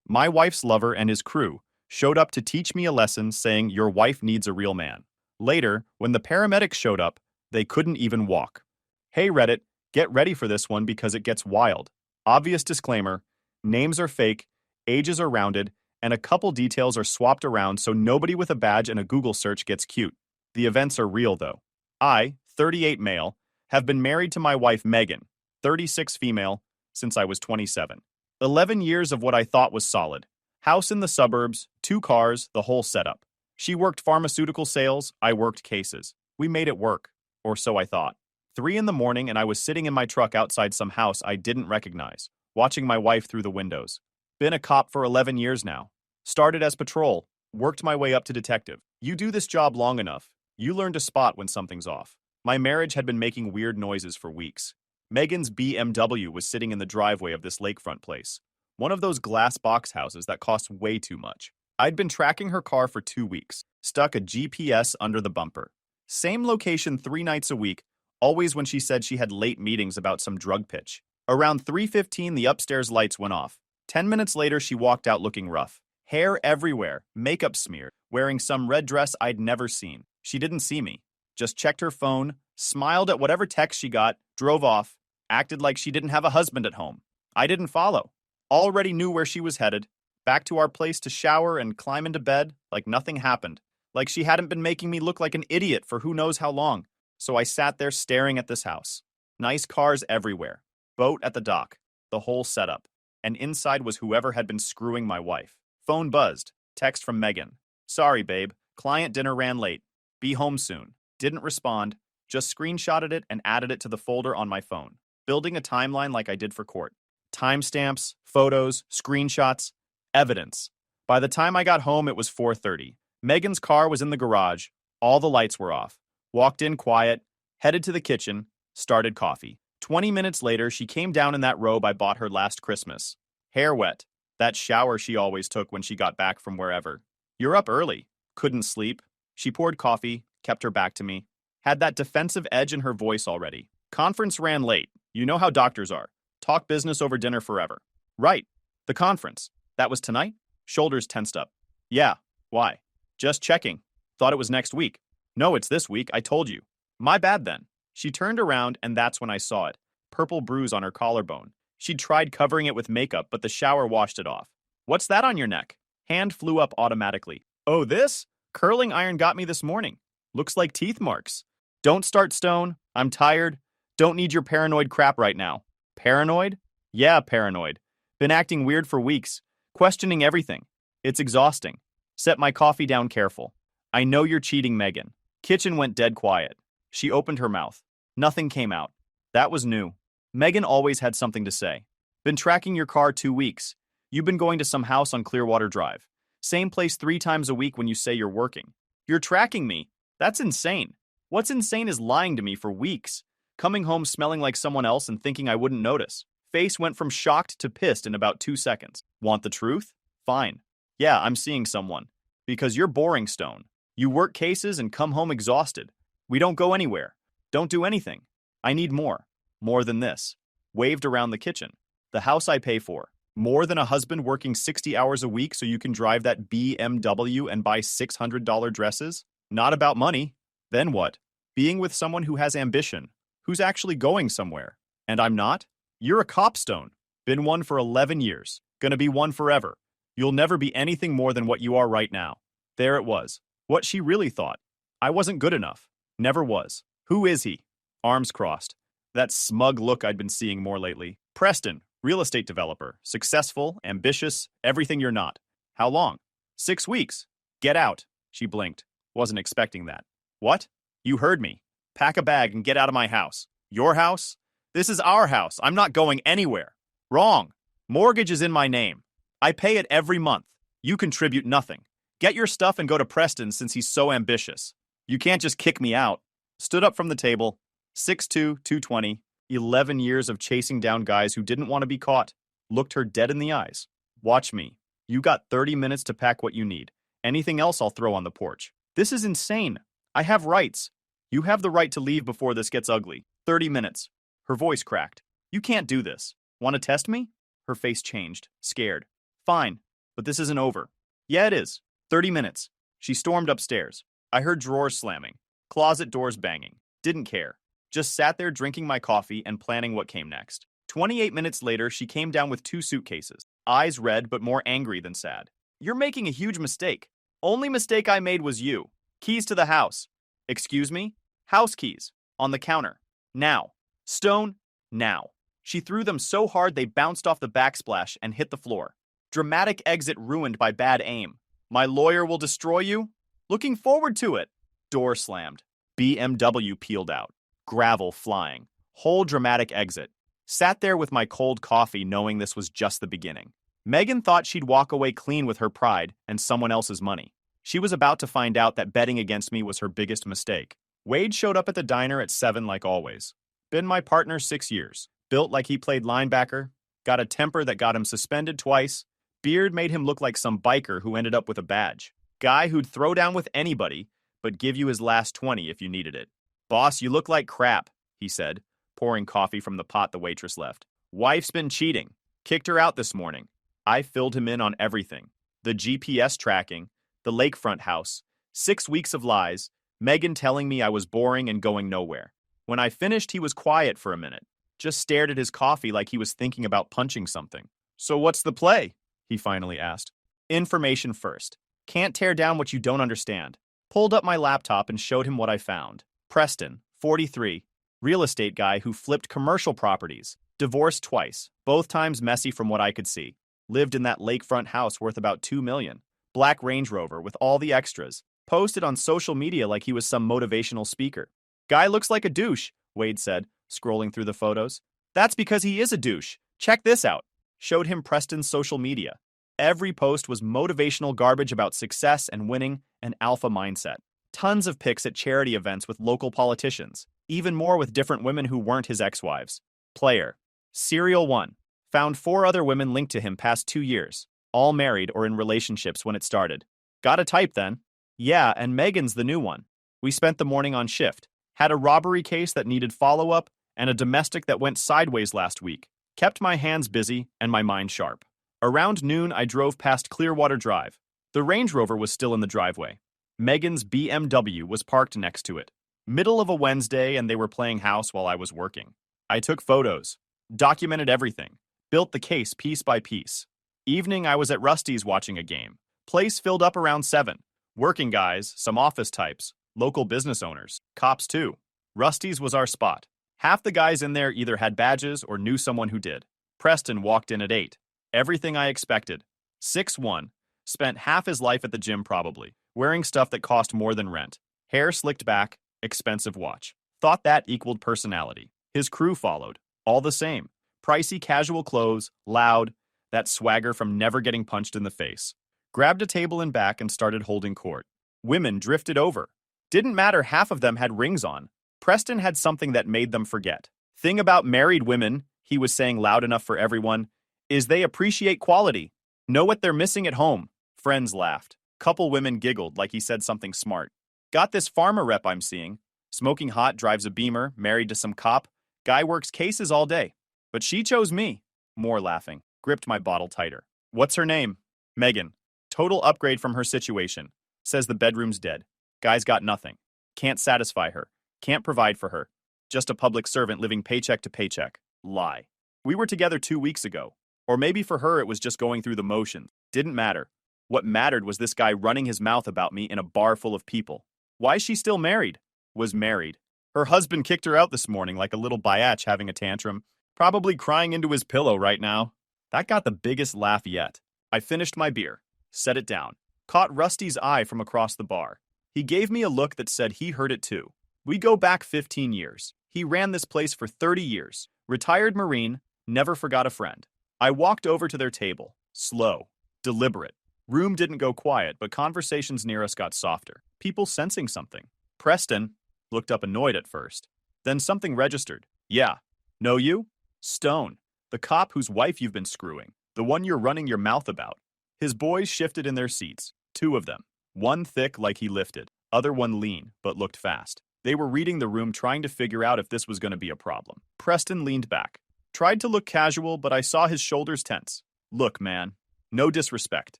My wife's lover and his crew showed up to teach me a lesson saying your wife needs a real man. Later, when the paramedics showed up, they couldn't even walk. Hey Reddit, get ready for this one because it gets wild. Obvious disclaimer, names are fake, ages are rounded, and a couple details are swapped around so nobody with a badge and a Google search gets cute. The events are real though. I, 38 male, have been married to my wife Megan, 36 female, since I was 27. 11 years of what I thought was solid. House in the suburbs, 2 cars, the whole setup. She worked pharmaceutical sales, I worked cases. We made it work, or so I thought. 3 in the morning and I was sitting in my truck outside some house I didn't recognize, watching my wife through the windows. Been a cop for 11 years now. Started as patrol, worked my way up to detective. You do this job long enough, you learn to spot when something's off. My marriage had been making weird noises for weeks. Megan's BMW was sitting in the driveway of this lakefront place, one of those glass box houses that cost way too much. I'd been tracking her car for 2 weeks, stuck a GPS under the bumper. Same location 3 nights a week, always when she said she had late meetings about some drug pitch. Around 3:15, the upstairs lights went off. 10 minutes later, she walked out looking rough. Hair everywhere, makeup smeared, wearing some red dress I'd never seen. She didn't see me, just checked her phone, smiled at whatever text she got, drove off, acted like she didn't have a husband at home. I didn't follow. Already knew where she was headed, back to our place to shower and climb into bed like nothing happened, like she hadn't been making me look like an idiot for who knows how long. So I sat there staring at this house. Nice cars everywhere, boat at the dock, the whole setup. And inside was whoever had been screwing my wife. Phone buzzed, text from Megan. Sorry, babe, client dinner ran late. Be home soon. Didn't respond, just screenshotted it and added it to the folder on my phone, building a timeline like I did for court. Timestamps, photos, screenshots, evidence. By the time I got home, it was 4:30. Megan's car was in the garage. All the lights were off. Walked in quiet, headed to the kitchen, started coffee. 20 minutes later, she came down in that robe I bought her last Christmas. Hair wet. That shower she always took when she got back from wherever. You're up early. Couldn't sleep. She poured coffee, kept her back to me. Had that defensive edge in her voice already. Conference ran late. You know how doctors are. Talk business over dinner forever. Right. The conference. That was tonight? Shoulders tensed up. Yeah. Why? Just checking. Thought it was next week. No, it's this week. I told you. My bad then. She turned around and that's when I saw it. Purple bruise on her collarbone. She'd tried covering it with makeup, but the shower washed it off. What's that on your neck? Hand flew up automatically. Oh, this? Curling iron got me this morning. Looks like teeth marks. Don't start, Stone. I'm tired. Don't need your paranoid crap right now. Paranoid? Yeah, paranoid. Been acting weird for weeks. Questioning everything. It's exhausting. Set my coffee down careful. I know you're cheating, Megan. Kitchen went dead quiet. She opened her mouth. Nothing came out. That was new. Megan always had something to say. Been tracking your car 2 weeks. You've been going to some house on Clearwater Drive. Same place 3 times a week when you say you're working. You're tracking me. That's insane. What's insane is lying to me for weeks. Coming home smelling like someone else and thinking I wouldn't notice. Face went from shocked to pissed in about 2 seconds. Want the truth? Fine. Yeah, I'm seeing someone. Because you're boring, Stone. You work cases and come home exhausted. We don't go anywhere. Don't do anything. I need more. More than this. Waved around the kitchen. The house I pay for. More than a husband working 60 hours a week so you can drive that BMW and buy $600 dresses? Not about money. Then what? Being with someone who has ambition. Who's actually going somewhere. And I'm not? You're a cop, Stone. Been one for 11 years. Gonna be one forever. You'll never be anything more than what you are right now. There it was. What she really thought. I wasn't good enough. Never was. Who is he? Arms crossed. That smug look I'd been seeing more lately. Preston, real estate developer. Successful, ambitious, everything you're not. How long? 6 weeks. Get out. She blinked. Wasn't expecting that. What? You heard me. Pack a bag and get out of my house. Your house? This is our house. I'm not going anywhere. Wrong. Mortgage is in my name. I pay it every month. You contribute nothing. Get your stuff and go to Preston since he's so ambitious. You can't just kick me out. Stood up from the table. 6'2", 220. 11 years of chasing down guys who didn't want to be caught. Looked her dead in the eyes. Watch me. You got 30 minutes to pack what you need. Anything else I'll throw on the porch. This is insane. I have rights. You have the right to leave before this gets ugly. 30 minutes. Her voice cracked. You can't do this. Want to test me? Her face changed, scared. Fine. But this isn't over. Yeah, it is. 30 minutes. She stormed upstairs. I heard drawers slamming, closet doors banging. Didn't care. Just sat there drinking my coffee and planning what came next. 28 minutes later, she came down with 2 suitcases, eyes red but more angry than sad. You're making a huge mistake. Only mistake I made was you. Keys to the house. Excuse me? House keys. On the counter. Now. Stone. Now. She threw them so hard they bounced off the backsplash and hit the floor. Dramatic exit ruined by bad aim. My lawyer will destroy you? Looking forward to it. Door slammed. BMW peeled out. Gravel flying. Whole dramatic exit. Sat there with my cold coffee knowing this was just the beginning. Megan thought she'd walk away clean with her pride and someone else's money. She was about to find out that betting against me was her biggest mistake. Wade showed up at the diner at 7 like always. Been my partner 6 years. Built like he played linebacker. Got a temper that got him suspended twice. Beard made him look like some biker who ended up with a badge. Guy who'd throw down with anybody, but give you his last 20 if you needed it. Boss, you look like crap, he said, pouring coffee from the pot the waitress left. Wife's been cheating. Kicked her out this morning. I filled him in on everything. The GPS tracking, the lakefront house, 6 weeks of lies, Megan telling me I was boring and going nowhere. When I finished, he was quiet for a minute. Just stared at his coffee like he was thinking about punching something. So what's the play? He finally asked. Information first. Can't tear down what you don't understand. Pulled up my laptop and showed him what I found. Preston, 43, real estate guy who flipped commercial properties. Divorced twice, both times messy from what I could see. Lived in that lakefront house worth about $2 million. Black Range Rover with all the extras. Posted on social media like he was some motivational speaker. Guy looks like a douche, Wade said, scrolling through the photos. That's because he is a douche. Check this out. Showed him Preston's social media. Every post was motivational garbage about success and winning and alpha mindset. Tons of pics at charity events with local politicians. Even more with different women who weren't his ex-wives. Player. Serial 1. Found 4 other women linked to him past 2 years. All married or in relationships when it started. Got a type then. Yeah, and Megan's the new one. We spent the morning on shift. Had a robbery case that needed follow-up and a domestic that went sideways last week. Kept my hands busy and my mind sharp. Around noon, I drove past Clearwater Drive. The Range Rover was still in the driveway. Megan's BMW was parked next to it. Middle of a Wednesday, and they were playing house while I was working. I took photos, documented everything, built the case piece by piece. Evening, I was at Rusty's watching a game. Place filled up around 7. Working guys, some office types, local business owners, cops too. Rusty's was our spot. Half the guys in there either had badges or knew someone who did. Preston walked in at 8. Everything I expected. 6'1", spent half his life at the gym probably, wearing stuff that cost more than rent. Hair slicked back, expensive watch. Thought that equaled personality. His crew followed. All the same. Pricey casual clothes, loud, that swagger from never getting punched in the face. Grabbed a table in back and started holding court. Women drifted over. Didn't matter, half of them had rings on. Preston had something that made them forget. Thing about married women, he was saying loud enough for everyone, is they appreciate quality. Know what they're missing at home. Friends laughed. Couple women giggled like he said something smart. Got this farmer rep I'm seeing. Smoking hot, drives a Beamer, married to some cop. Guy works cases all day. But she chose me. More laughing. Gripped my bottle tighter. What's her name? Megan. Total upgrade from her situation. Says the bedroom's dead. Guy's got nothing. Can't satisfy her. Can't provide for her. Just a public servant living paycheck to paycheck. Lie. We were together 2 weeks ago. Or maybe for her it was just going through the motions. Didn't matter. What mattered was this guy running his mouth about me in a bar full of people. Why's she still married? Was married. Her husband kicked her out this morning like a little biatch having a tantrum. Probably crying into his pillow right now. That got the biggest laugh yet. I finished my beer. Set it down. Caught Rusty's eye from across the bar. He gave me a look that said he heard it too. We go back 15 years. He ran this place for 30 years. Retired Marine, never forgot a friend. I walked over to their table. Slow. Deliberate. Room didn't go quiet, but conversations near us got softer. People sensing something. Preston looked up annoyed at first. Then something registered. Yeah. Know you? Stone. The cop whose wife you've been screwing. The one you're running your mouth about. His boys shifted in their seats. 2 of them. One thick like he lifted. Other one lean, but looked fast. They were reading the room trying to figure out if this was going to be a problem. Preston leaned back. Tried to look casual, but I saw his shoulders tense. Look, man. No disrespect.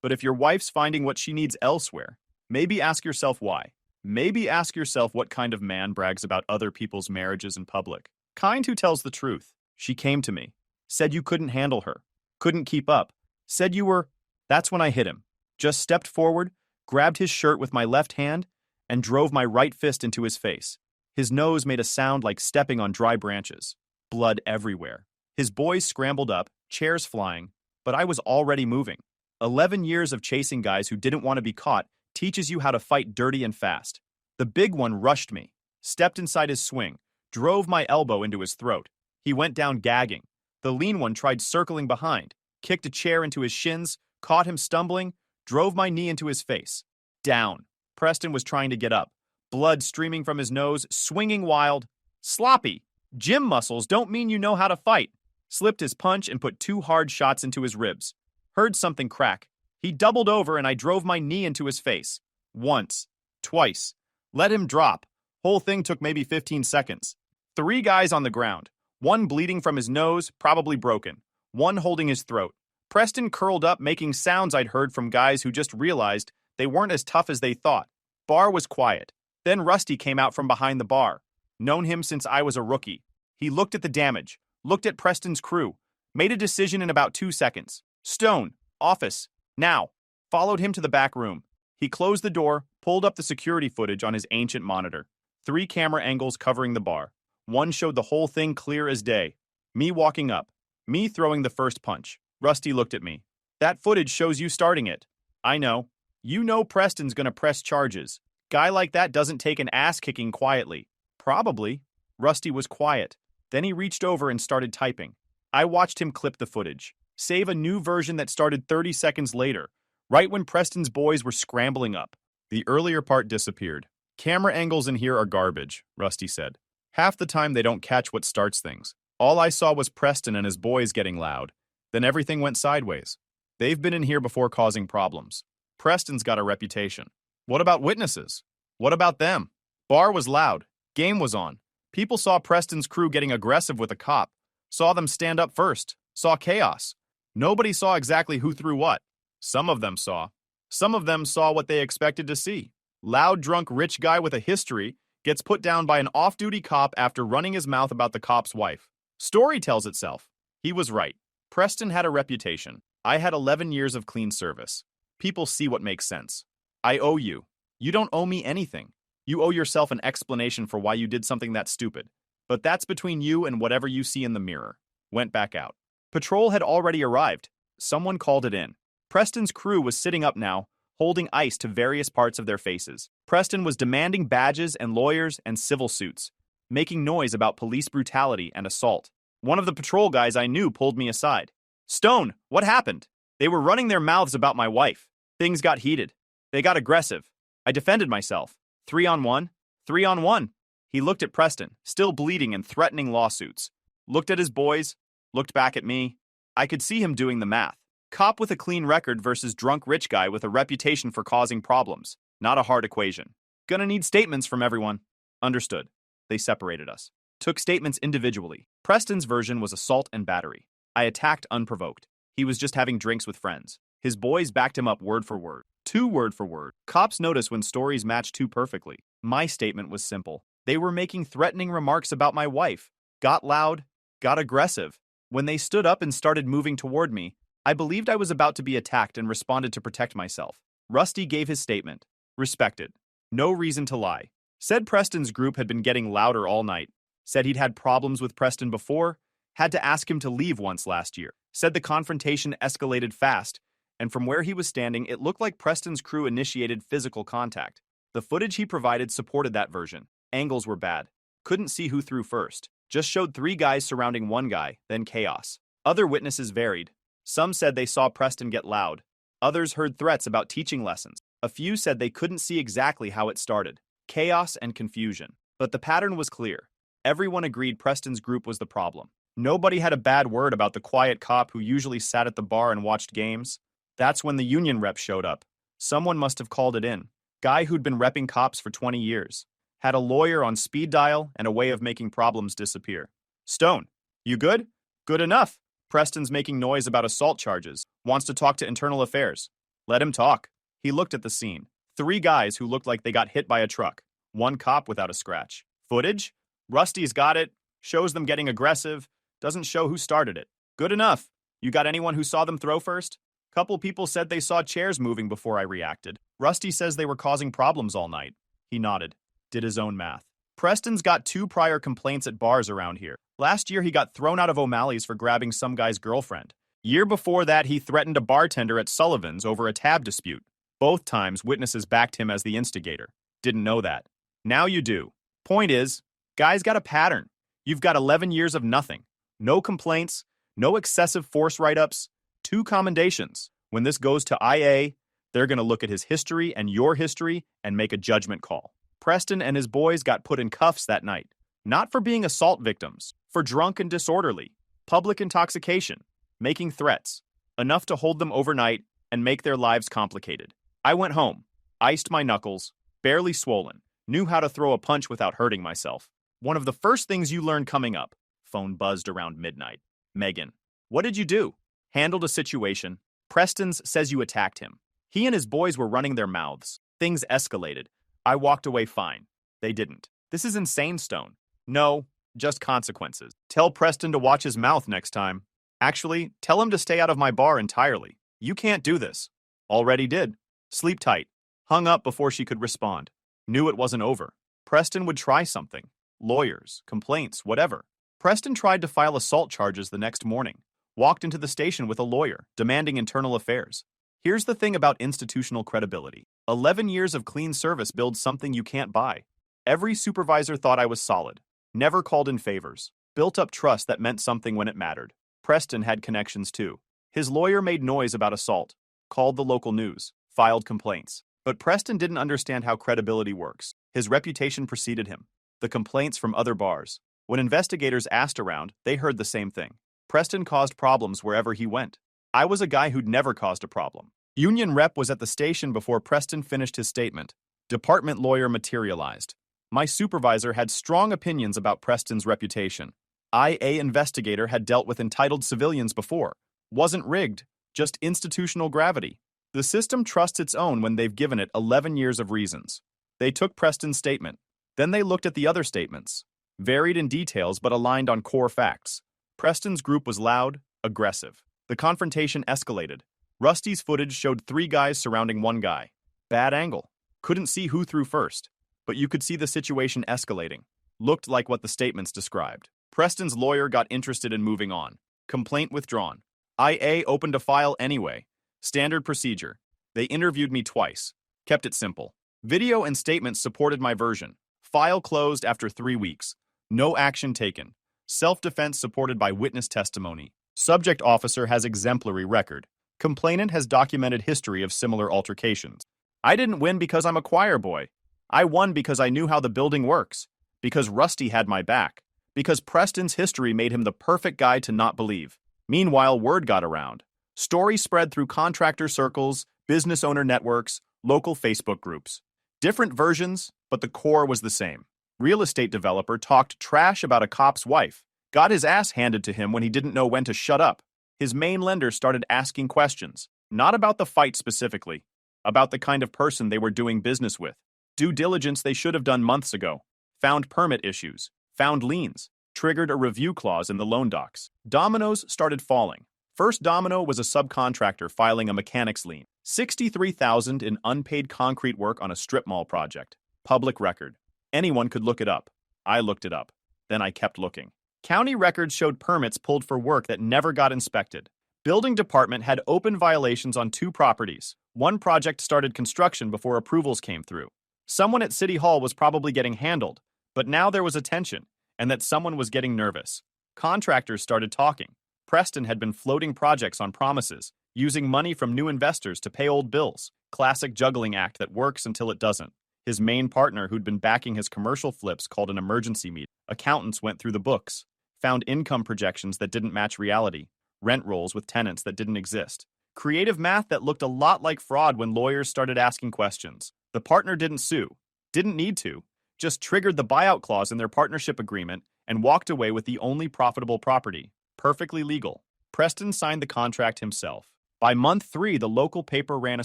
But if your wife's finding what she needs elsewhere, maybe ask yourself why. Maybe ask yourself what kind of man brags about other people's marriages in public. Kind who tells the truth. She came to me, said you couldn't handle her, couldn't keep up, said you were. That's when I hit him. Just stepped forward, grabbed his shirt with my left hand, and drove my right fist into his face. His nose made a sound like stepping on dry branches. Blood everywhere. His boys scrambled up, chairs flying, but I was already moving. 11 years of chasing guys who didn't want to be caught teaches you how to fight dirty and fast. The big one rushed me, stepped inside his swing, drove my elbow into his throat. He went down gagging. The lean one tried circling behind, kicked a chair into his shins, caught him stumbling, drove my knee into his face. Down. Preston was trying to get up, blood streaming from his nose, swinging wild. Sloppy. Gym muscles don't mean you know how to fight. Slipped his punch and put 2 hard shots into his ribs. Heard something crack. He doubled over and I drove my knee into his face. Once. Twice. Let him drop. Whole thing took maybe 15 seconds. 3 guys on the ground. 1 bleeding from his nose, probably broken. 1 holding his throat. Preston curled up, making sounds I'd heard from guys who just realized they weren't as tough as they thought. Bar was quiet. Then Rusty came out from behind the bar. Known him since I was a rookie. He looked at the damage, looked at Preston's crew, made a decision in about 2 seconds. Stone, office, now. Followed him to the back room. He closed the door, pulled up the security footage on his ancient monitor. 3 camera angles covering the bar. 1 showed the whole thing clear as day. Me walking up. Me throwing the first punch. Rusty looked at me. That footage shows you starting it. I know. You know Preston's gonna press charges. Guy like that doesn't take an ass-kicking quietly. Probably. Rusty was quiet. Then he reached over and started typing. I watched him clip the footage. Save a new version that started 30 seconds later, right when Preston's boys were scrambling up. The earlier part disappeared. Camera angles in here are garbage, Rusty said. Half the time they don't catch what starts things. All I saw was Preston and his boys getting loud. Then everything went sideways. They've been in here before causing problems. Preston's got a reputation. What about witnesses? What about them? Bar was loud. Game was on. People saw Preston's crew getting aggressive with a cop. Saw them stand up first. Saw chaos. Nobody saw exactly who threw what. Some of them saw. Some of them saw what they expected to see. Loud, drunk, rich guy with a history gets put down by an off-duty cop after running his mouth about the cop's wife. Story tells itself. He was right. Preston had a reputation. I had 11 years of clean service. People see what makes sense. I owe you. You don't owe me anything. You owe yourself an explanation for why you did something that stupid. But that's between you and whatever you see in the mirror. Went back out. Patrol had already arrived. Someone called it in. Preston's crew was sitting up now, holding ice to various parts of their faces. Preston was demanding badges and lawyers and civil suits, making noise about police brutality and assault. One of the patrol guys I knew pulled me aside. Stone, what happened? They were running their mouths about my wife. Things got heated. They got aggressive. I defended myself. 3-on-1? 3-on-1. He looked at Preston, still bleeding and threatening lawsuits. Looked at his boys, looked back at me. I could see him doing the math. Cop with a clean record versus drunk rich guy with a reputation for causing problems. Not a hard equation. Gonna need statements from everyone. Understood. They separated us. Took statements individually. Preston's version was assault and battery. I attacked unprovoked. He was just having drinks with friends. His boys backed him up word for word. 2 word for word. Cops notice when stories match too perfectly. My statement was simple. They were making threatening remarks about my wife. Got loud. Got aggressive. When they stood up and started moving toward me, I believed I was about to be attacked and responded to protect myself. Rusty gave his statement. Respected. No reason to lie. Said Preston's group had been getting louder all night. Said he'd had problems with Preston before. Had to ask him to leave once last year. Said the confrontation escalated fast, and from where he was standing, it looked like Preston's crew initiated physical contact. The footage he provided supported that version. Angles were bad. Couldn't see who threw first. Just showed 3 guys surrounding 1 guy, then chaos. Other witnesses varied. Some said they saw Preston get loud. Others heard threats about teaching lessons. A few said they couldn't see exactly how it started. Chaos and confusion. But the pattern was clear. Everyone agreed Preston's group was the problem. Nobody had a bad word about the quiet cop who usually sat at the bar and watched games. That's when the union rep showed up. Someone must have called it in. Guy who'd been repping cops for 20 years. Had a lawyer on speed dial and a way of making problems disappear. Stone, you good? Good enough. Preston's making noise about assault charges, wants to talk to internal affairs. Let him talk. He looked at the scene. 3 guys who looked like they got hit by a truck. 1 cop without a scratch. Footage? Rusty's got it. Shows them getting aggressive. Doesn't show who started it. Good enough. You got anyone who saw them throw first? Couple people said they saw chairs moving before I reacted. Rusty says they were causing problems all night. He nodded. Did his own math. Preston's got 2 prior complaints at bars around here. Last year, he got thrown out of O'Malley's for grabbing some guy's girlfriend. Year before that, he threatened a bartender at Sullivan's over a tab dispute. Both times, witnesses backed him as the instigator. Didn't know that. Now you do. Point is, guy's got a pattern. You've got 11 years of nothing. No complaints, no excessive force write-ups, 2 commendations. When this goes to IA, they're going to look at his history and your history and make a judgment call. Preston and his boys got put in cuffs that night. Not for being assault victims, for drunk and disorderly, public intoxication, making threats, enough to hold them overnight and make their lives complicated. I went home, iced my knuckles, barely swollen, knew how to throw a punch without hurting myself. One of the first things you learn coming up. Phone buzzed around midnight. Megan. What did you do? Handled a situation. Preston's says you attacked him. He and his boys were running their mouths. Things escalated. I walked away fine. They didn't. This is insane, Stone. No, just consequences. Tell Preston to watch his mouth next time. Actually, tell him to stay out of my bar entirely. You can't do this. Already did. Sleep tight. Hung up before she could respond. Knew it wasn't over. Preston would try something. Lawyers, complaints, whatever. Preston tried to file assault charges the next morning. Walked into the station with a lawyer, demanding internal affairs. Here's the thing about institutional credibility. 11 years of clean service builds something you can't buy. Every supervisor thought I was solid. Never called in favors. Built up trust that meant something when it mattered. Preston had connections too. His lawyer made noise about assault. Called the local news. Filed complaints. But Preston didn't understand how credibility works. His reputation preceded him. The complaints from other bars. When investigators asked around, they heard the same thing. Preston caused problems wherever he went. I was a guy who'd never caused a problem. Union rep was at the station before Preston finished his statement. Department lawyer materialized. My supervisor had strong opinions about Preston's reputation. IA investigator had dealt with entitled civilians before. Wasn't rigged, just institutional gravity. The system trusts its own when they've given it 11 years of reasons. They took Preston's statement. Then they looked at the other statements. Varied in details but aligned on core facts. Preston's group was loud, aggressive. The confrontation escalated. Rusty's footage showed 3 guys surrounding 1 guy. Bad angle. Couldn't see who threw first, but you could see the situation escalating. Looked like what the statements described. Preston's lawyer got interested in moving on. Complaint withdrawn. IA opened a file anyway. Standard procedure. They interviewed me twice. Kept it simple. Video and statements supported my version. File closed after 3 weeks. No action taken. Self-defense supported by witness testimony. Subject officer has exemplary record. Complainant has documented history of similar altercations. I didn't win because I'm a choir boy. I won because I knew how the building works. Because Rusty had my back. Because Preston's history made him the perfect guy to not believe. Meanwhile, word got around. Story spread through contractor circles, business owner networks, local Facebook groups. Different versions, but the core was the same. Real estate developer talked trash about a cop's wife. Got his ass handed to him when he didn't know when to shut up. His main lender started asking questions. Not about the fight specifically. About the kind of person they were doing business with. Due diligence they should have done months ago. Found permit issues. Found liens. Triggered a review clause in the loan docs. Dominoes started falling. First domino was a subcontractor filing a mechanics lien. $63,000 in unpaid concrete work on a strip mall project. Public record. Anyone could look it up. I looked it up. Then I kept looking. County records showed permits pulled for work that never got inspected. Building department had open violations on 2 properties. One project started construction before approvals came through. Someone at City Hall was probably getting handled, but now there was attention, and that someone was getting nervous. Contractors started talking. Preston had been floating projects on promises, using money from new investors to pay old bills. Classic juggling act that works until it doesn't. His main partner, who'd been backing his commercial flips, called an emergency meeting. Accountants went through the books, found income projections that didn't match reality, rent rolls with tenants that didn't exist. Creative math that looked a lot like fraud when lawyers started asking questions. The partner didn't sue. Didn't need to. Just triggered the buyout clause in their partnership agreement and walked away with the only profitable property. Perfectly legal. Preston signed the contract himself. By month 3, the local paper ran a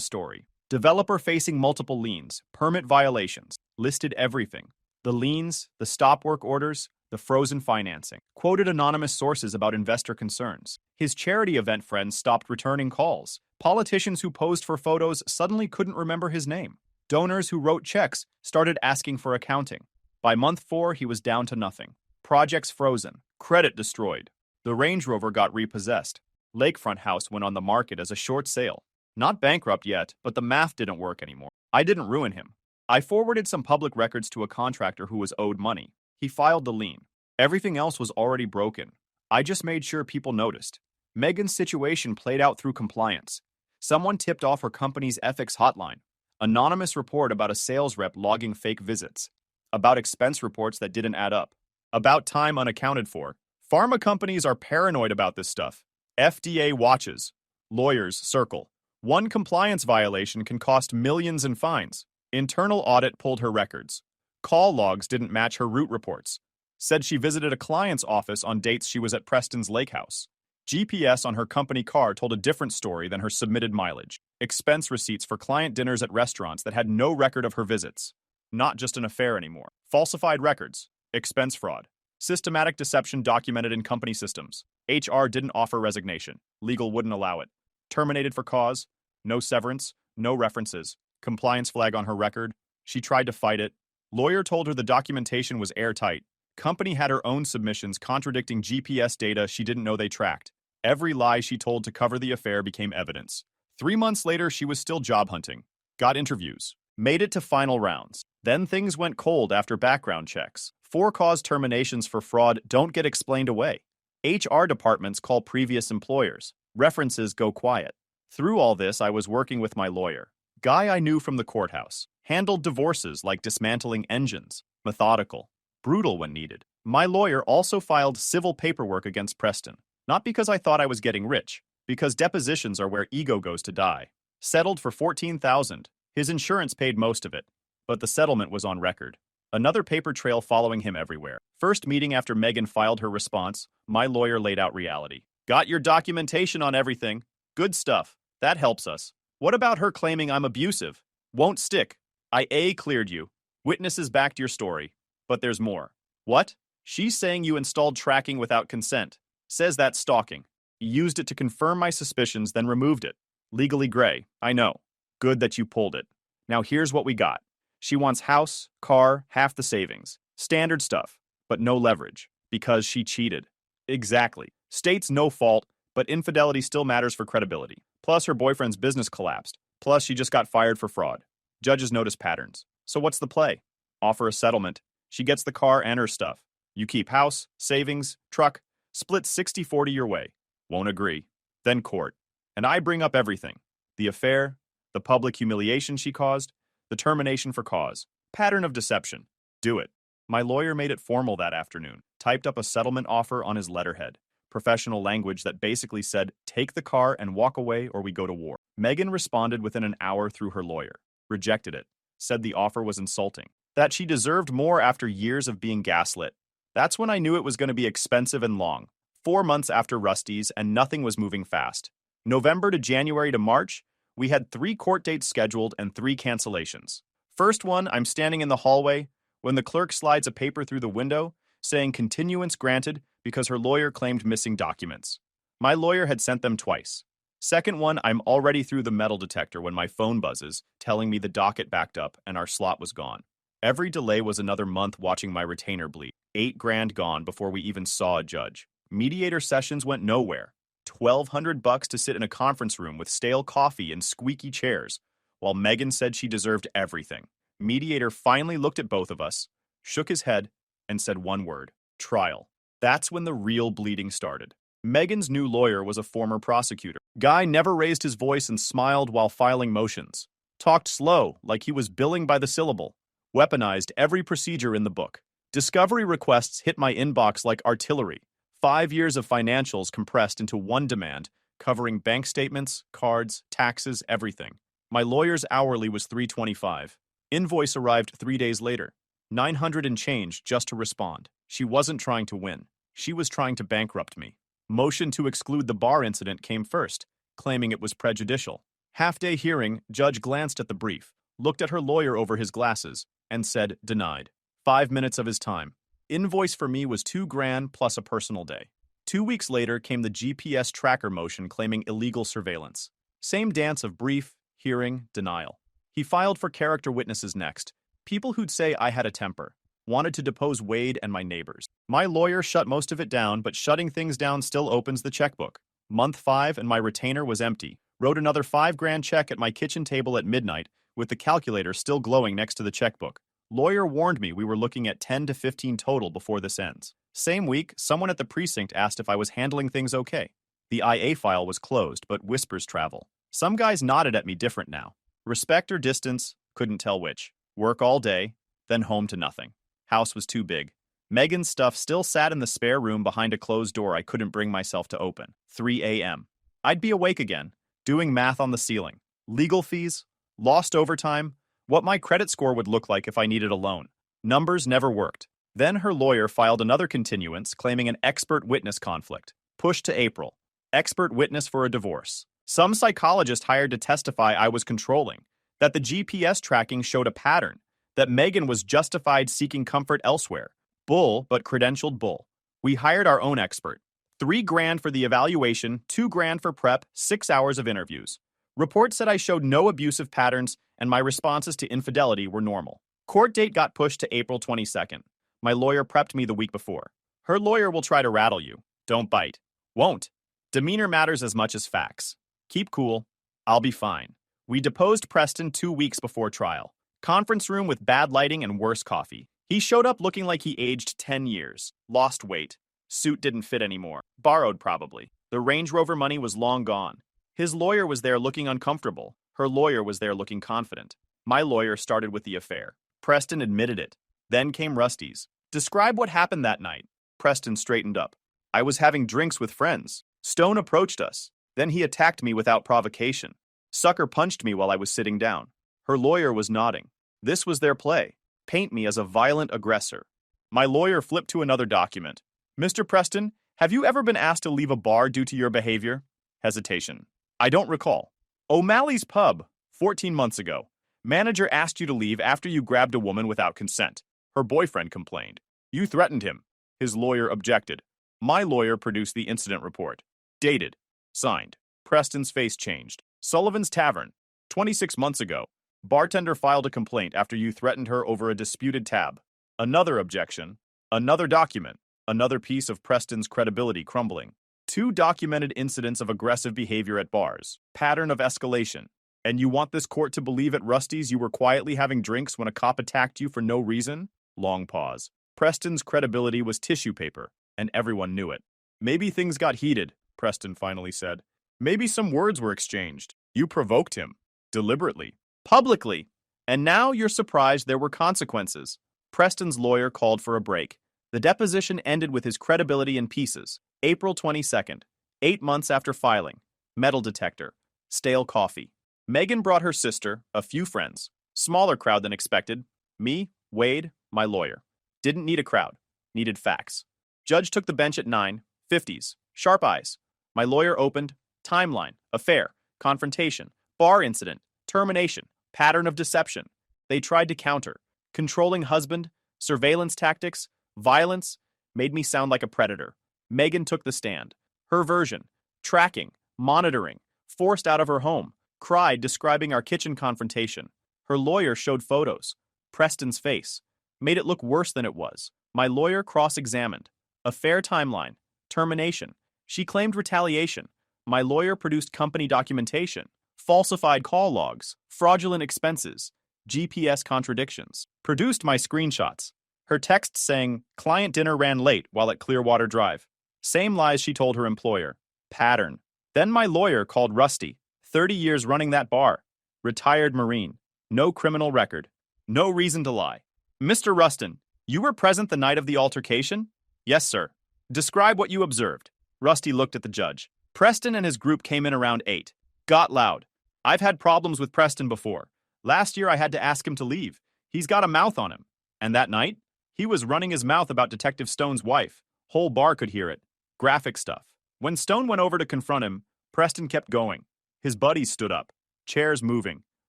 story. Developer facing multiple liens, permit violations, listed everything. The liens, the stop work orders, the frozen financing. Quoted anonymous sources about investor concerns. His charity event friends stopped returning calls. Politicians who posed for photos suddenly couldn't remember his name. Donors who wrote checks started asking for accounting. By month 4, he was down to nothing. Projects frozen. Credit destroyed. The Range Rover got repossessed. Lakefront House went on the market as a short sale. Not bankrupt yet, but the math didn't work anymore. I didn't ruin him. I forwarded some public records to a contractor who was owed money. He filed the lien. Everything else was already broken. I just made sure people noticed. Megan's situation played out through compliance. Someone tipped off her company's ethics hotline. Anonymous report about a sales rep logging fake visits. About expense reports that didn't add up. About time unaccounted for. Pharma companies are paranoid about this stuff. FDA watches. Lawyers circle. One compliance violation can cost millions in fines. Internal audit pulled her records. Call logs didn't match her route reports. Said she visited a client's office on dates she was at Preston's lake house. GPS on her company car told a different story than her submitted mileage. Expense receipts for client dinners at restaurants that had no record of her visits. Not just an affair anymore. Falsified records. Expense fraud. Systematic deception documented in company systems. HR didn't offer resignation. Legal wouldn't allow it. Terminated for cause. No severance. No references. Compliance flag on her record. She tried to fight it. Lawyer told her the documentation was airtight. Company had her own submissions contradicting GPS data she didn't know they tracked. Every lie she told to cover the affair became evidence. 3 months later, she was still job hunting. Got interviews. Made it to final rounds. Then things went cold after background checks. For-cause terminations for fraud don't get explained away. HR departments call previous employers. References go quiet. Through all this, I was working with my lawyer. Guy I knew from the courthouse. Handled divorces like dismantling engines. Methodical. Brutal when needed. My lawyer also filed civil paperwork against Preston. Not because I thought I was getting rich, because depositions are where ego goes to die. Settled for $14,000. His insurance paid most of it, but the settlement was on record. Another paper trail following him everywhere. First meeting after Megan filed her response, my lawyer laid out reality. Got your documentation on everything. Good stuff. That helps us. What about her claiming I'm abusive? Won't stick. I cleared you. Witnesses backed your story. But there's more. What? She's saying you installed tracking without consent. Says that's stalking. Used it to confirm my suspicions, then removed it. Legally gray, I know. Good that you pulled it. Now here's what we got. She wants house, car, half the savings. Standard stuff, but no leverage. Because she cheated. Exactly. State's no fault, but infidelity still matters for credibility. Plus her boyfriend's business collapsed. Plus she just got fired for fraud. Judges notice patterns. So what's the play? Offer a settlement. She gets the car and her stuff. You keep house, savings, truck, split 60-40 your way. Won't agree. Then court. And I bring up everything. The affair, the public humiliation she caused, the termination for cause. Pattern of deception. Do it. My lawyer made it formal that afternoon. Typed up a settlement offer on his letterhead. Professional language that basically said, take the car and walk away or we go to war. Megan responded within an hour through her lawyer. Rejected it. Said the offer was insulting. That she deserved more after years of being gaslit. That's when I knew it was going to be expensive and long. 4 months after Rusty's, and nothing was moving fast. November to January to March, we had 3 court dates scheduled and 3 cancellations. First one, I'm standing in the hallway when the clerk slides a paper through the window saying continuance granted because her lawyer claimed missing documents. My lawyer had sent them twice. Second one, I'm already through the metal detector when my phone buzzes, telling me the docket backed up and our slot was gone. Every delay was another month watching my retainer bleed. $8,000 gone before we even saw a judge. Mediator sessions went nowhere. $1,200 to sit in a conference room with stale coffee and squeaky chairs, while Megan said she deserved everything. Mediator finally looked at both of us, shook his head, and said one word: trial. That's when the real bleeding started. Megan's new lawyer was a former prosecutor. Guy never raised his voice and smiled while filing motions. Talked slow, like he was billing by the syllable. Weaponized every procedure in the book. Discovery requests hit my inbox like artillery. 5 years of financials compressed into one demand, covering bank statements, cards, taxes, everything. My lawyer's hourly was $325. Invoice arrived 3 days later. $900 and change just to respond. She wasn't trying to win. She was trying to bankrupt me. Motion to exclude the bar incident came first, claiming it was prejudicial. Half-day hearing, judge glanced at the brief, looked at her lawyer over his glasses, and said, denied. 5 minutes of his time. Invoice for me was $2,000 plus a personal day. 2 weeks later came the GPS tracker motion claiming illegal surveillance. Same dance of brief, hearing, denial. He filed for character witnesses next. People who'd say I had a temper. Wanted to depose Wade and my neighbors. My lawyer shut most of it down, but shutting things down still opens the checkbook. Month 5 and my retainer was empty. Wrote another $5,000 check at my kitchen table at midnight, with the calculator still glowing next to the checkbook. Lawyer warned me we were looking at 10 to 15 total before this ends. Same week, someone at the precinct asked if I was handling things okay. The IA file was closed, but whispers travel. Some guys nodded at me different now. Respect or distance, couldn't tell which. Work all day, then home to nothing. House was too big. Megan's stuff still sat in the spare room behind a closed door I couldn't bring myself to open. 3 a.m. I'd be awake again, doing math on the ceiling. Legal fees, lost overtime, what my credit score would look like if I needed a loan. Numbers never worked. Then her lawyer filed another continuance claiming an expert witness conflict. Pushed to April. Expert witness for a divorce. Some psychologist hired to testify I was controlling, that the GPS tracking showed a pattern, that Megan was justified seeking comfort elsewhere. Bull, but credentialed bull. We hired our own expert. $3,000 for the evaluation, $2,000 for prep, 6 hours of interviews. Report said I showed no abusive patterns and my responses to infidelity were normal. Court date got pushed to April 22nd. My lawyer prepped me the week before. Her lawyer will try to rattle you. Don't bite. Won't. Demeanor matters as much as facts. Keep cool. I'll be fine. We deposed Preston 2 weeks before trial. Conference room with bad lighting and worse coffee. He showed up looking like he aged 10 years. Lost weight. Suit didn't fit anymore. Borrowed probably. The Range Rover money was long gone. His lawyer was there looking uncomfortable. Her lawyer was there looking confident. My lawyer started with the affair. Preston admitted it. Then came Rusty's. Describe what happened that night. Preston straightened up. I was having drinks with friends. Stone approached us. Then he attacked me without provocation. Sucker punched me while I was sitting down. Her lawyer was nodding. This was their play. Paint me as a violent aggressor. My lawyer flipped to another document. Mr. Preston, have you ever been asked to leave a bar due to your behavior? Hesitation. I don't recall. O'Malley's Pub, 14 months ago. Manager asked you to leave after you grabbed a woman without consent. Her boyfriend complained. You threatened him. His lawyer objected. My lawyer produced the incident report. Dated. Signed. Preston's face changed. Sullivan's Tavern, 26 months ago. Bartender filed a complaint after you threatened her over a disputed tab. Another objection. Another document. Another piece of Preston's credibility crumbling. 2 documented incidents of aggressive behavior at bars. Pattern of escalation. And you want this court to believe at Rusty's you were quietly having drinks when a cop attacked you for no reason? Long pause. Preston's credibility was tissue paper, and everyone knew it. Maybe things got heated, Preston finally said. Maybe some words were exchanged. You provoked him. Deliberately. Publicly. And now you're surprised there were consequences. Preston's lawyer called for a break. The deposition ended with his credibility in pieces. April 22nd. 8 months after filing. Metal detector. Stale coffee. Megan brought her sister, a few friends. Smaller crowd than expected. Me, Wade, my lawyer. Didn't need a crowd. Needed facts. Judge took the bench at 9. 50s. Sharp eyes. My lawyer opened. Timeline. Affair. Confrontation. Bar incident. Termination. Pattern of deception. They tried to counter. Controlling husband. Surveillance tactics. Violence. Made me sound like a predator. Megan took the stand. Her version. Tracking. Monitoring. Forced out of her home. Cried describing our kitchen confrontation. Her lawyer showed photos. Preston's face. Made it look worse than it was. My lawyer cross-examined. Affair timeline. Termination. She claimed retaliation. My lawyer produced company documentation. Falsified call logs. Fraudulent expenses. GPS contradictions. Produced my screenshots. Her text saying, client dinner ran late while at Clearwater Drive. Same lies she told her employer. Pattern. Then my lawyer called Rusty. 30 years running that bar. Retired Marine. No criminal record. No reason to lie. Mr. Rustin, you were present the night of the altercation? Yes, sir. Describe what you observed. Rusty looked at the judge. Preston and his group came in around 8. Got loud. I've had problems with Preston before. Last year I had to ask him to leave. He's got a mouth on him. And that night? He was running his mouth about Detective Stone's wife. Whole bar could hear it. Graphic stuff. When Stone went over to confront him, Preston kept going. His buddies stood up, chairs moving.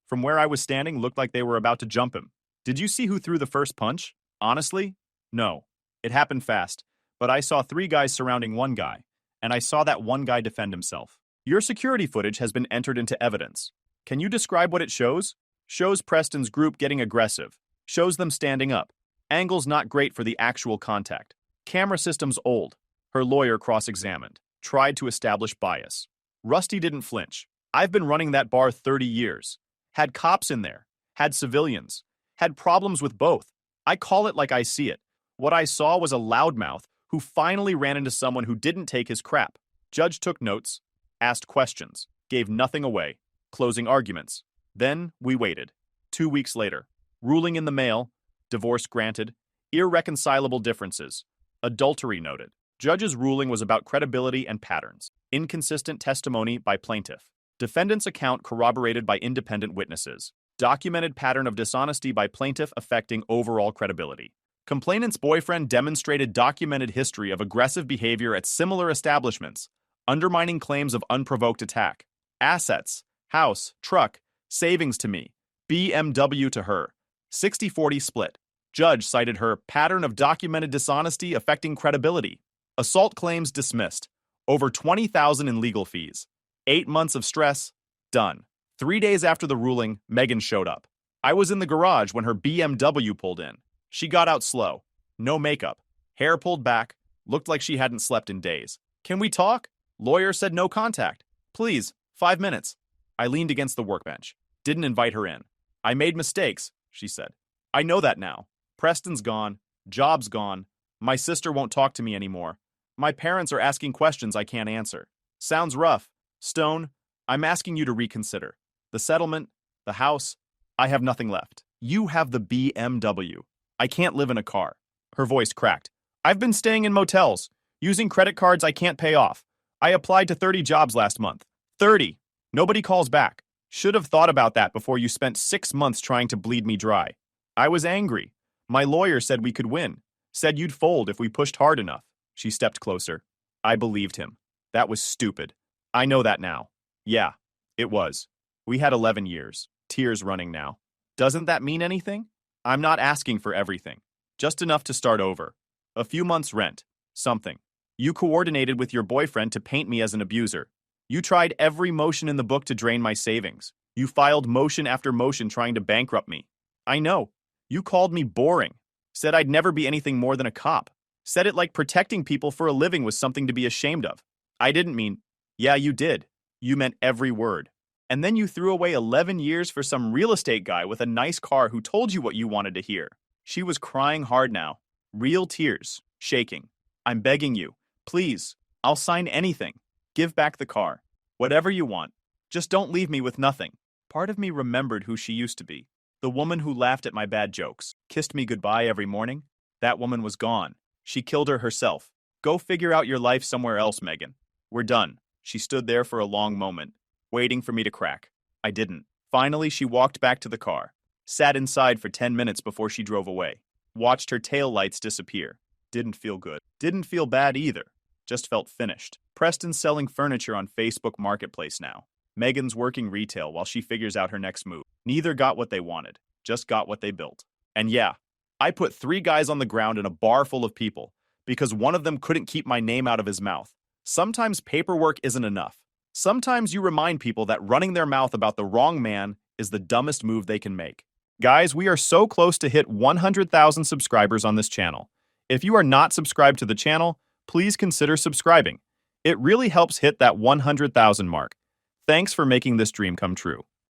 From where I was standing looked like they were about to jump him. Did you see who threw the first punch? Honestly? No. It happened fast, but I saw 3 guys surrounding one guy, and I saw that one guy defend himself. Your security footage has been entered into evidence. Can you describe what it shows? Shows Preston's group getting aggressive. Shows them standing up. Angles not great for the actual contact. Camera system's old. Her lawyer cross-examined. Tried to establish bias. Rusty didn't flinch. I've been running that bar 30 years. Had cops in there. Had civilians. Had problems with both. I call it like I see it. What I saw was a loudmouth who finally ran into someone who didn't take his crap. Judge took notes, asked questions, gave nothing away, closing arguments. Then we waited. 2 weeks later. Ruling in the mail. Divorce granted. Irreconcilable differences. Adultery noted. Judge's ruling was about credibility and patterns. Inconsistent testimony by plaintiff. Defendant's account corroborated by independent witnesses. Documented pattern of dishonesty by plaintiff affecting overall credibility. Complainant's boyfriend demonstrated documented history of aggressive behavior at similar establishments, undermining claims of unprovoked attack. Assets, house, truck, savings to me, BMW to her. 60-40 split. Judge cited her pattern of documented dishonesty affecting credibility. Assault claims dismissed. Over $20,000 in legal fees. 8 months of stress, done. 3 days after the ruling, Megan showed up. I was in the garage when her BMW pulled in. She got out slow. No makeup. Hair pulled back. Looked like she hadn't slept in days. Can we talk? Lawyer said no contact. Please, 5 minutes. I leaned against the workbench. Didn't invite her in. I made mistakes, she said. I know that now. Preston's gone. Job's gone. My sister won't talk to me anymore. My parents are asking questions I can't answer. Sounds rough. Stone, I'm asking you to reconsider. The settlement, the house, I have nothing left. You have the BMW. I can't live in a car. Her voice cracked. I've been staying in motels, using credit cards I can't pay off. I applied to 30 jobs last month. 30. Nobody calls back. Should have thought about that before you spent 6 months trying to bleed me dry. I was angry. My lawyer said we could win. Said you'd fold if we pushed hard enough. She stepped closer. I believed him. That was stupid. I know that now. Yeah, it was. We had 11 years. Tears running now. Doesn't that mean anything? I'm not asking for everything. Just enough to start over. A few months' rent. Something. You coordinated with your boyfriend to paint me as an abuser. You tried every motion in the book to drain my savings. You filed motion after motion trying to bankrupt me. I know. You called me boring. Said I'd never be anything more than a cop. Said it like protecting people for a living was something to be ashamed of. I didn't mean, yeah, you did. You meant every word. And then you threw away 11 years for some real estate guy with a nice car who told you what you wanted to hear. She was crying hard now. Real tears. Shaking. I'm begging you. Please. I'll sign anything. Give back the car. Whatever you want. Just don't leave me with nothing. Part of me remembered who she used to be. The woman who laughed at my bad jokes. Kissed me goodbye every morning. That woman was gone. She killed her herself. Go figure out your life somewhere else, Megan. We're done. She stood there for a long moment, waiting for me to crack. I didn't. Finally, she walked back to the car. Sat inside for 10 minutes before she drove away. Watched her taillights disappear. Didn't feel good. Didn't feel bad either. Just felt finished. Preston's selling furniture on Facebook Marketplace now. Megan's working retail while she figures out her next move. Neither got what they wanted, just got what they built. And yeah, I put 3 guys on the ground in a bar full of people because one of them couldn't keep my name out of his mouth. Sometimes paperwork isn't enough. Sometimes you remind people that running their mouth about the wrong man is the dumbest move they can make. Guys, we are so close to hit 100,000 subscribers on this channel. If you are not subscribed to the channel, please consider subscribing. It really helps hit that 100,000 mark. Thanks for making this dream come true.